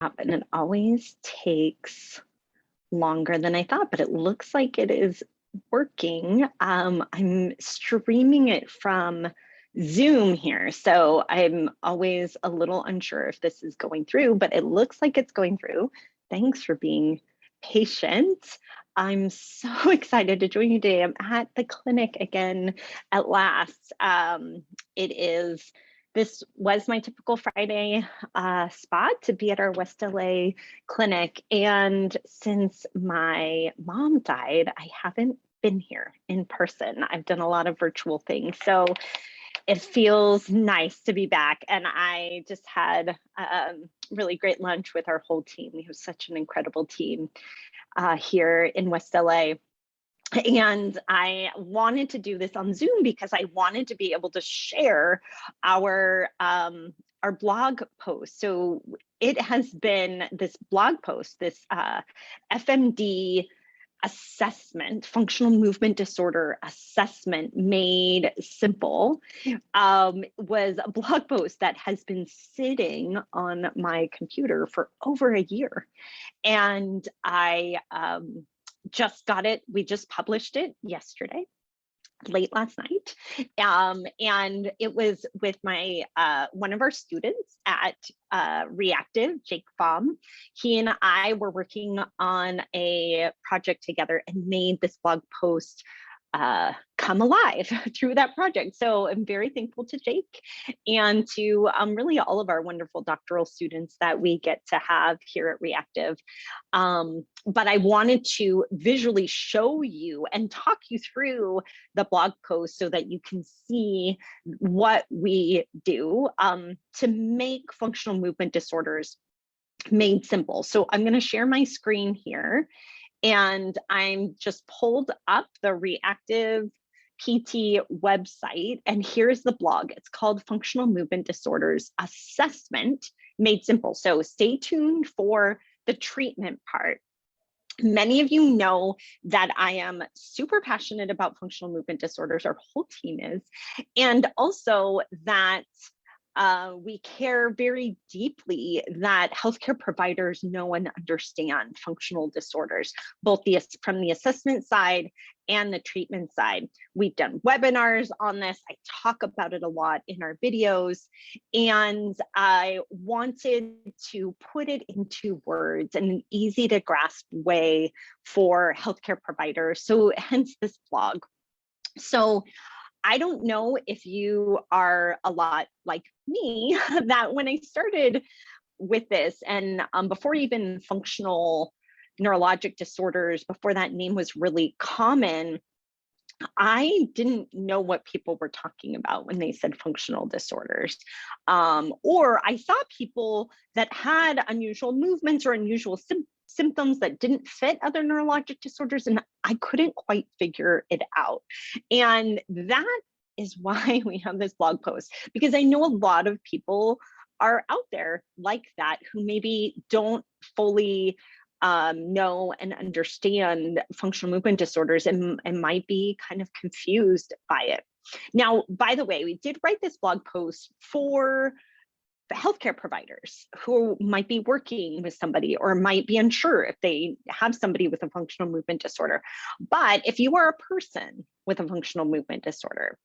And it always takes longer than I thought, but it looks like it is working. I'm streaming it from Zoom here, so I'm always a little unsure if this is going through, but it looks like it's going through. Thanks for being patient. I'm so excited to join you today. I'm at the clinic again at last. This was my typical Friday spot to be at our West LA clinic. And since my mom died, I haven't been here in person. I've done a lot of virtual things. So it feels nice to be back. And I just had really great lunch with our whole team. We have such an incredible team here in West LA. And I wanted to do this on Zoom because I wanted to be able to share our blog post. So it has been this blog post, this FMD assessment, functional movement disorder assessment made simple, was a blog post that has been sitting on my computer for over a year. And I just got it. We just published it yesterday, late last night. And it was with my one of our students at Re+active, Jake Baum. He and I were working on a project together and made this blog post come alive through that project. So I'm very thankful to Jake and to really all of our wonderful doctoral students that we get to have here at Re+active. But I wanted to visually show you and talk you through the blog post so that you can see what we do to make functional movement disorders made simple. So I'm going to share my screen here. And I'm just pulled up the Re+active PT website, and here's the blog. It's called Functional Movement Disorders Assessment Made Simple. So stay tuned for the treatment part. Many of you know that I am super passionate about functional movement disorders. Our whole team is, and also that we care very deeply that healthcare providers know and understand functional disorders, both from the assessment side and the treatment side. We've done webinars on this. I talk about it a lot in our videos, and I wanted to put it into words in an easy to grasp way for healthcare providers. So hence this blog. So I don't know if you are a lot like me, that when I started with this, and before even functional neurologic disorders, before that name was really common, I didn't know what people were talking about when they said functional disorders. Or I saw people that had unusual movements or unusual symptoms that didn't fit other neurologic disorders, and I couldn't quite figure it out. And that is why we have this blog post, because I know a lot of people are out there like that who maybe don't fully know and understand functional movement disorders and might be kind of confused by it. Now, by the way, we did write this blog post for the healthcare providers who might be working with somebody or might be unsure if they have somebody with a functional movement disorder. But if you are a person with a functional movement disorder,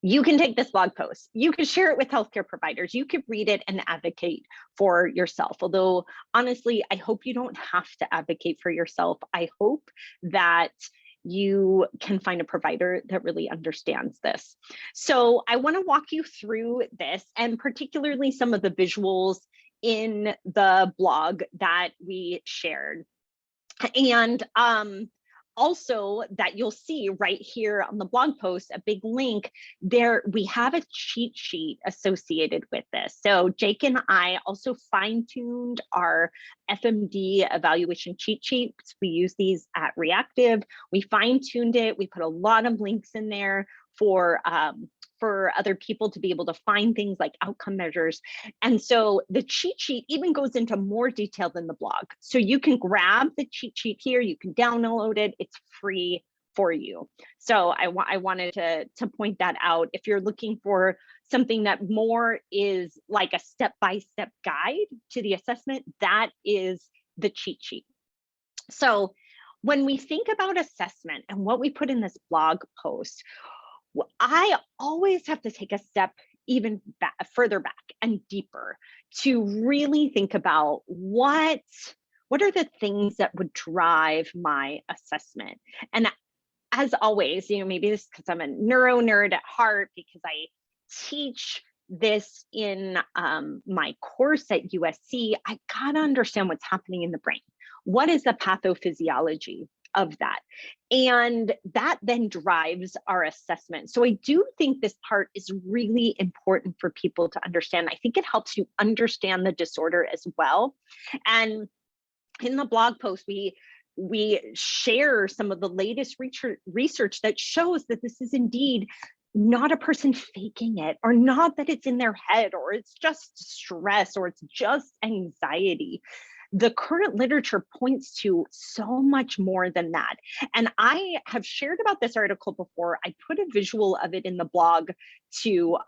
you can take this blog post, you can share it with healthcare providers, you could read it and advocate for yourself. Although honestly, I hope you don't have to advocate for yourself. I hope that you can find a provider that really understands this. So I want to walk you through this, and particularly some of the visuals in the blog that we shared. And also that you'll see right here on the blog post, a big link there. We have a cheat sheet associated with this. So Jake and I also fine-tuned our FMD evaluation cheat sheets. We use these at Re+active. We fine-tuned it. We put a lot of links in there for other people to be able to find things like outcome measures. And so the cheat sheet even goes into more detail than the blog. So you can grab the cheat sheet here, you can download it, it's free for you. So I wanted to point that out. If you're looking for something that more is like a step-by-step guide to the assessment, that is the cheat sheet. So when we think about assessment and what we put in this blog post, I always have to take a step even further back and deeper to really think about what are the things that would drive my assessment. And as always, maybe this is because I'm a neuro nerd at heart, because I teach this in my course at USC, I gotta understand what's happening in the brain. What is the pathophysiology of that? And that then drives our assessment. So I do think this part is really important for people to understand. I think it helps you understand the disorder as well. And in the blog post, we share some of the latest research that shows that this is indeed not a person faking it, or not that it's in their head, or it's just stress, or it's just anxiety. The current literature points to so much more than that. And I have shared about this article before. I put a visual of it in the blog too,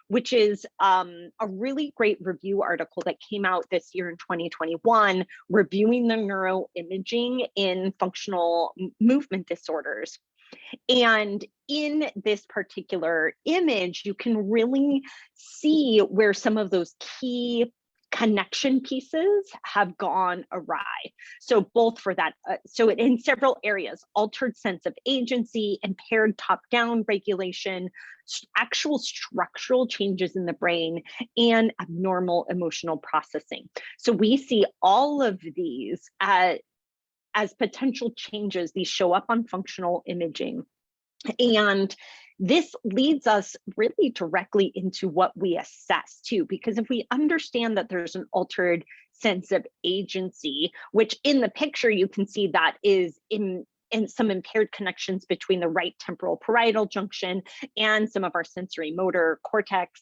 which is a really great review article that came out this year in 2021, reviewing the neuroimaging in functional movement disorders. And in this particular image, you can really see where some of those key connection pieces have gone awry. So both for that, so in several areas, altered sense of agency, impaired top-down regulation, actual structural changes in the brain, and abnormal emotional processing. So we see all of these as potential changes. These show up on functional imaging. And this leads us really directly into what we assess too, because if we understand that there's an altered sense of agency, which in the picture you can see that is in some impaired connections between the right temporal parietal junction and some of our sensory motor cortex.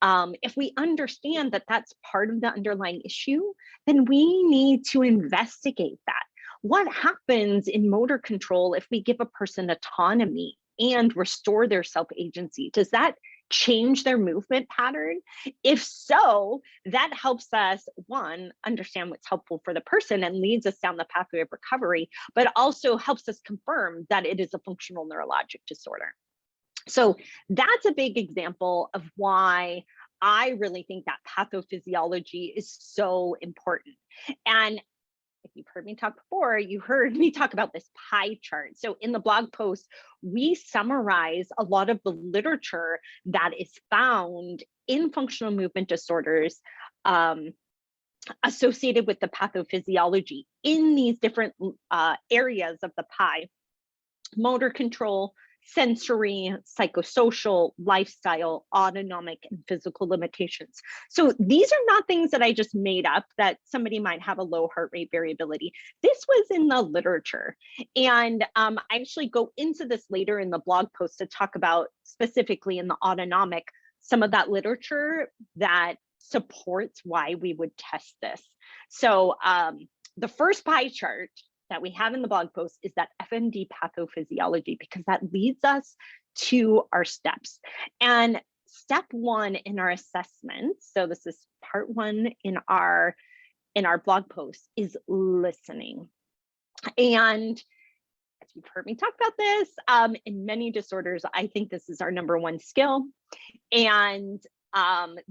If we understand that that's part of the underlying issue, then we need to investigate that. What happens in motor control if we give a person autonomy and restore their self-agency? Does that change their movement pattern? If so, that helps us, one, understand what's helpful for the person and leads us down the pathway of recovery, but also helps us confirm that it is a functional neurologic disorder. So that's a big example of why I really think that pathophysiology is so important. And if you've heard me talk before, you heard me talk about this pie chart. So in the blog post, we summarize a lot of the literature that is found in functional movement disorders associated with the pathophysiology in these different areas of the pie: motor control, sensory, psychosocial, lifestyle, autonomic, and physical limitations. So these are not things that I just made up, that somebody might have a low heart rate variability. This was in the literature. And I actually go into this later in the blog post to talk about specifically in the autonomic, some of that literature that supports why we would test this. So the first pie chart that we have in the blog post is that FMD pathophysiology, because that leads us to our steps. And step one in our assessment, so this is part one in our blog post, is listening. And as you've heard me talk about this, in many disorders, I think this is our number one skill. And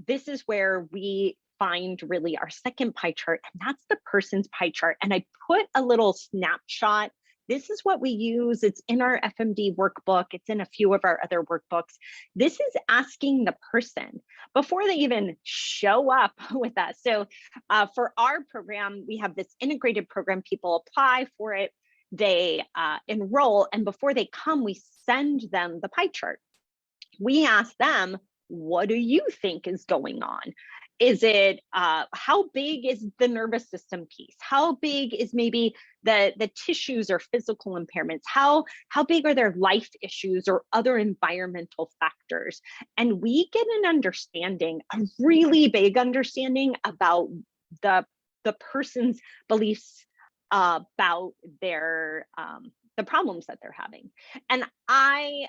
this is where we find really our second pie chart, and that's the person's pie chart. And I put a little snapshot. This is what we use. It's in our FMD workbook. It's in a few of our other workbooks. This is asking the person before they even show up with us. So for our program, we have this integrated program. People apply for it, they enroll, and before they come, we send them the pie chart. We ask them, what do you think is going on? Is it, how big is the nervous system piece? How big is maybe the tissues or physical impairments? How big are their life issues or other environmental factors? And we get an understanding, a really big understanding about the person's beliefs about their the problems that they're having. And I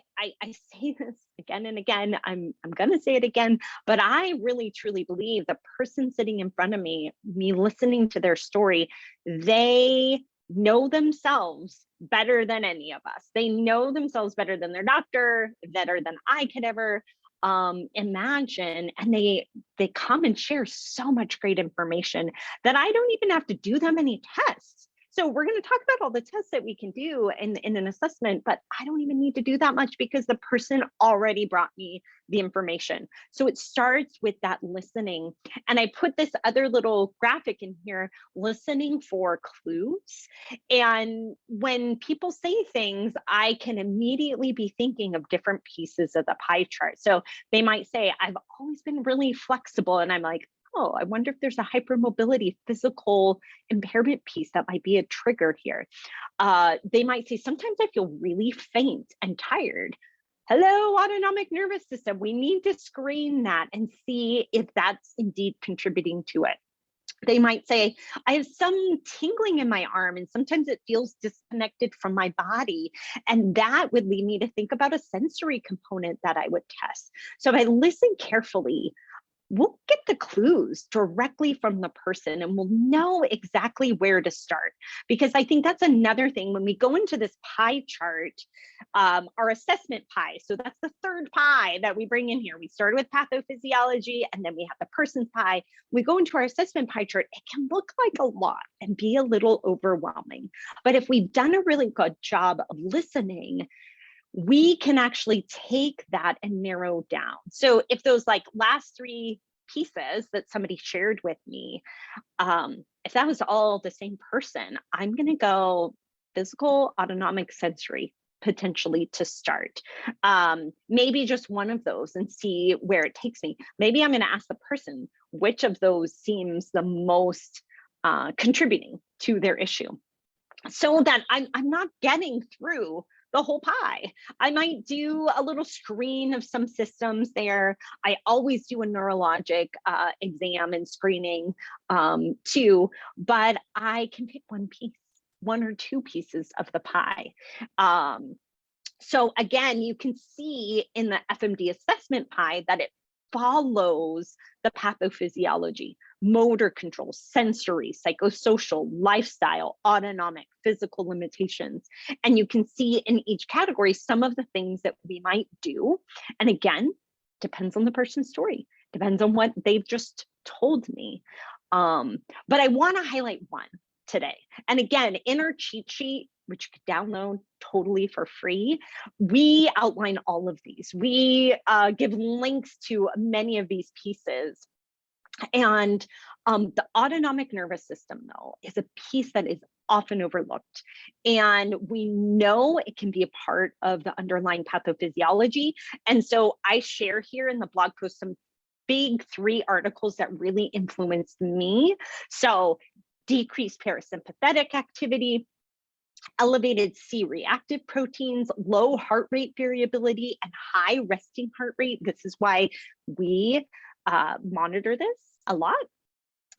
say this again and again, I'm going to say it again, but I really truly believe the person sitting in front of me listening to their story, they know themselves better than any of us. They know themselves better than their doctor, better than I could ever imagine. And they come and share so much great information that I don't even have to do them any tests. So we're going to talk about all the tests that we can do in an assessment, but I don't even need to do that much because the person already brought me the information. So it starts with that listening. And I put this other little graphic in here, listening for clues. And when people say things, I can immediately be thinking of different pieces of the pie chart. So they might say, I've always been really flexible. And I'm like, oh, I wonder if there's a hypermobility physical impairment piece that might be a trigger here. They might say, sometimes I feel really faint and tired. Hello, autonomic nervous system. We need to screen that and see if that's indeed contributing to it. They might say, I have some tingling in my arm and sometimes it feels disconnected from my body. And that would lead me to think about a sensory component that I would test. So if I listen carefully, we'll get the clues directly from the person and we'll know exactly where to start. Because I think that's another thing when we go into this pie chart, our assessment pie. So that's the third pie that we bring in here. We started with pathophysiology and then we have the person's pie. We go into our assessment pie chart. It can look like a lot and be a little overwhelming. But if we've done a really good job of listening, we can actually take that and narrow down. So if those like last three pieces that somebody shared with me, if that was all the same person, I'm going to go physical, autonomic, sensory potentially to start. Maybe just one of those and see where it takes me. Maybe I'm going to ask the person which of those seems the most contributing to their issue, so that I'm not getting through the whole pie. I might do a little screen of some systems there. I always do a neurologic exam and screening too, but I can pick one piece, one or two pieces of the pie. So again, you can see in the FMD assessment pie that it follows the pathophysiology, motor control, sensory, psychosocial, lifestyle, autonomic, physical limitations. And you can see in each category some of the things that we might do. And again, depends on the person's story, depends on what they've just told me. But I want to highlight one today. And again, in our cheat sheet, which you could download totally for free, we outline all of these. We give links to many of these pieces. And the autonomic nervous system, though, is a piece that is often overlooked. And we know it can be a part of the underlying pathophysiology. And so I share here in the blog post some big 3 articles that really influenced me. So decreased parasympathetic activity, elevated C-reactive proteins, low heart rate variability, and high resting heart rate. This is why we monitor this a lot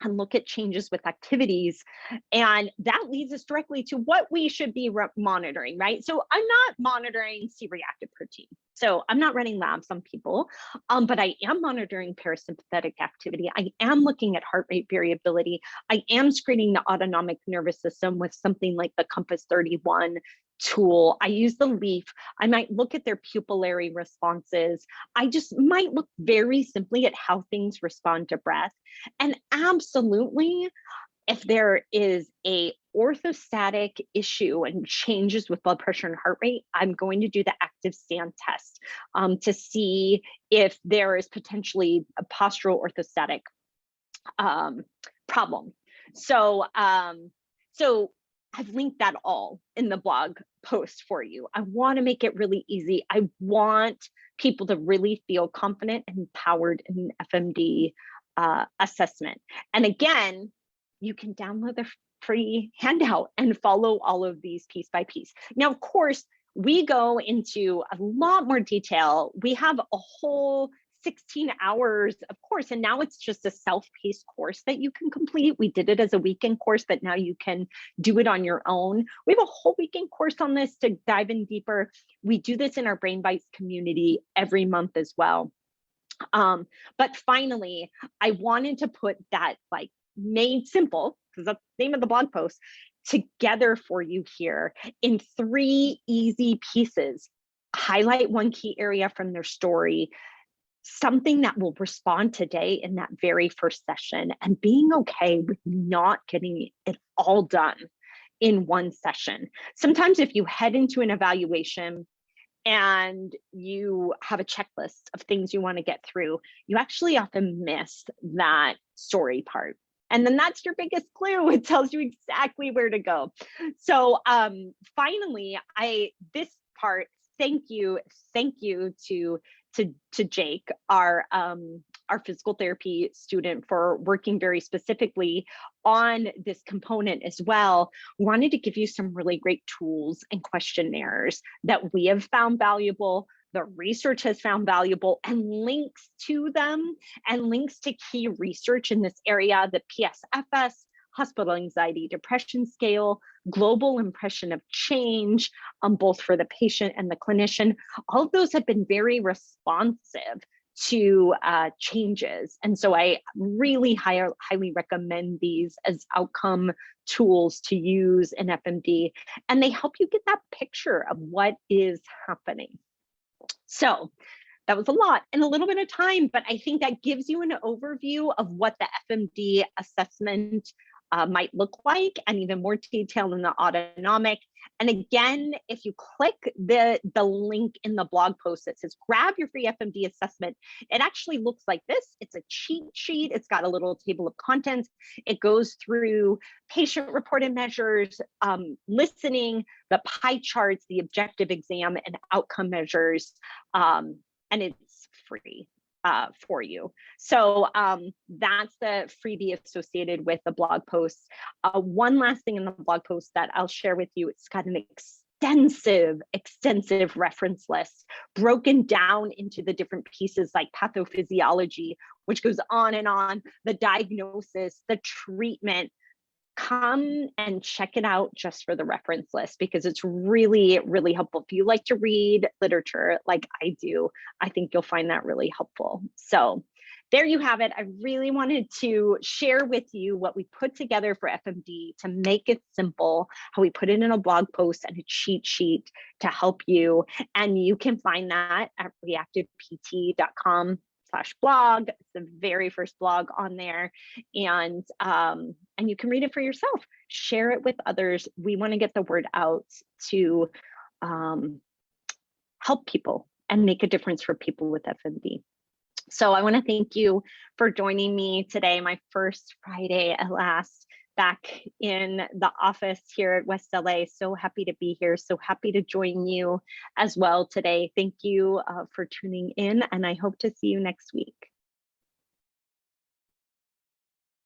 and look at changes with activities. And that leads us directly to what we should be monitoring, right? So I'm not monitoring C-reactive protein. So I'm not running labs on people, but I am monitoring parasympathetic activity. I am looking at heart rate variability. I am screening the autonomic nervous system with something like the Compass 31 tool. I use the LEAF. I might look at their pupillary responses. I just might look very simply at how things respond to breath. And absolutely, if there is a orthostatic issue and changes with blood pressure and heart rate, I'm going to do the active stand test to see if there is potentially a postural orthostatic problem. So I've linked that all in the blog post for you. I want to make it really easy. I want people to really feel confident and empowered in FMD assessment. And again, you can download the free handout and follow all of these piece by piece. Now, of course, we go into a lot more detail. We have a whole 16 hours of course, and now it's just a self-paced course that you can complete. We did it as a weekend course, but now you can do it on your own. We have a whole weekend course on this to dive in deeper. We do this in our Brain Bites community every month as well. But finally, I wanted to put that like made simple, because that's the name of the blog post, together for you here in 3 easy pieces. Highlight one key area from their story, something that will respond today in that very first session, and being okay with not getting it all done in one session. Sometimes if you head into an evaluation and you have a checklist of things you want to get through, you actually often miss that story part. And then that's your biggest clue. It tells you exactly where to go. So finally, this part, thank you to Jake, our physical therapy student, for working very specifically on this component as well. We wanted to give you some really great tools and questionnaires that we have found valuable, the research has found valuable, and links to them, and links to key research in this area, the PSFS, Hospital Anxiety Depression Scale, Global Impression of Change, both for the patient and the clinician. All of those have been very responsive to changes. And so I really highly recommend these as outcome tools to use in FMD, and they help you get that picture of what is happening. So that was a lot in a little bit of time, but I think that gives you an overview of what the FMD assessment might look like, and even more detail in the autonomic. And again, if you click the link in the blog post that says grab your free FMD assessment, it actually looks like this. It's a cheat sheet. It's got a little table of contents. It goes through patient reported measures, listening, the pie charts, the objective exam, and outcome measures, and it's free for you. So that's the freebie associated with the blog post. One last thing in the blog post that I'll share with you, it's got an extensive reference list broken down into the different pieces like pathophysiology, which goes on, the diagnosis, the treatment. Come and check it out just for the reference list, because it's really, really helpful. If you like to read literature like I do, I think you'll find that really helpful. So there you have it. I really wanted to share with you what we put together for FMD to make it simple, how we put it in a blog post and a cheat sheet to help you. And you can find that at reactivept.com/blog. It's the very first blog on there, and you can read it for yourself. Share it with others. We want to get the word out to help people and make a difference for people with FMD. So I want to thank you for joining me today, my first Friday at last back in the office here at West LA. So happy to be here. So happy to join you as well today. Thank you for tuning in, and I hope to see you next week.